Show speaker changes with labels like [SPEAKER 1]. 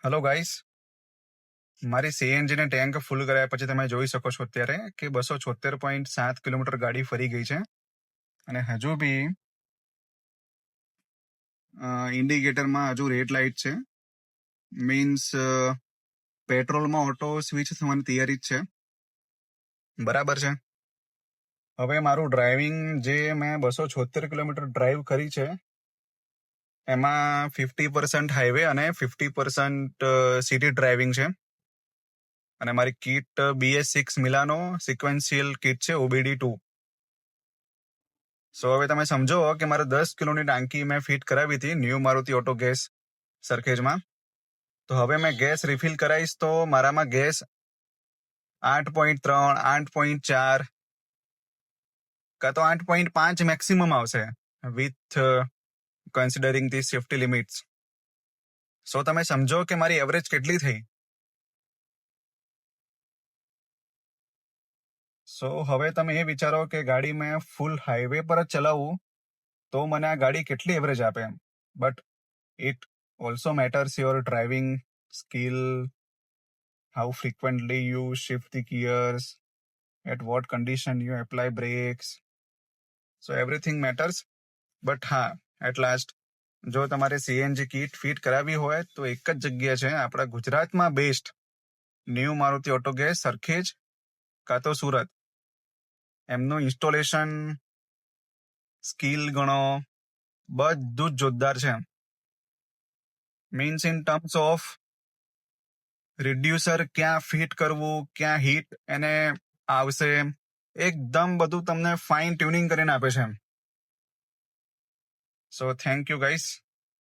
[SPEAKER 1] Hello guys, મારી CNG ને tank ફૂલ કર્યા પછી તમે જોઈ શકો છો અત્યારે કે 276.7 કિલોમીટર ગાડી ફરી ગઈ છે અને હજુ બી ઇન્ડિકેટરમાં હજુ રેડ લાઇટ છે. મીન્સ પેટ્રોલમાં ઓટો સ્વિચ થવાની તૈયારી જ છે. બરાબર છે. હવે મારું ડ્રાઇવિંગ જે મેં 276 કિલોમીટર ડ્રાઈવ કરી છે એમાં 50% હાઈવે અને 50% સિટી ડ્રાઇવિંગ છે. અને મારી કીટ BS6 મિલાનો સિક્વન્શિયલ કીટ છે OBD2. સો હવે તમે સમજો કે મારે 10 કિલોની ટાંકી મેં ફિટ કરાવી હતી ન્યૂ મારુતિ ઓટો ગેસ સરખેજમાં. તો હવે મેં ગેસ રિફિલ કરાવીશ તો મારામાં ગેસ 8.3, 8.4 કાં તો 8.5 મેક્સિમમ આવશે with considering the safety limits. So તમે સમજો કે મારી એવરેજ કેટલી થઈ. સો હવે તમે એ વિચારો કે ગાડી મેં ફૂલ હાઈવે પર જ ચલાવું તો મને આ ગાડી કેટલી એવરેજ આપે. But it also matters your driving skill, how frequently you shift the gears, at what condition you apply brakes. So everything matters. But હા, એટ લાસ્ટ જો તમારે સીએનજી કીટ ફિટ કરાવી હોય તો એક જ જગ્યા છે આપણા ગુજરાતમાં best, new Maruti auto gas Sarkhej કાં તો સુરત. એમનું ઇન્સ્ટોલેશન સ્કિલ ગણો બધું જ જોરદાર છે. Means in terms of reducer ક્યાં ફિટ કરવું, ક્યાં હીટ એને આવશે, એકદમ બધું તમને ફાઇન ટ્યુનિંગ કરીને આપે છે. So thank you guys.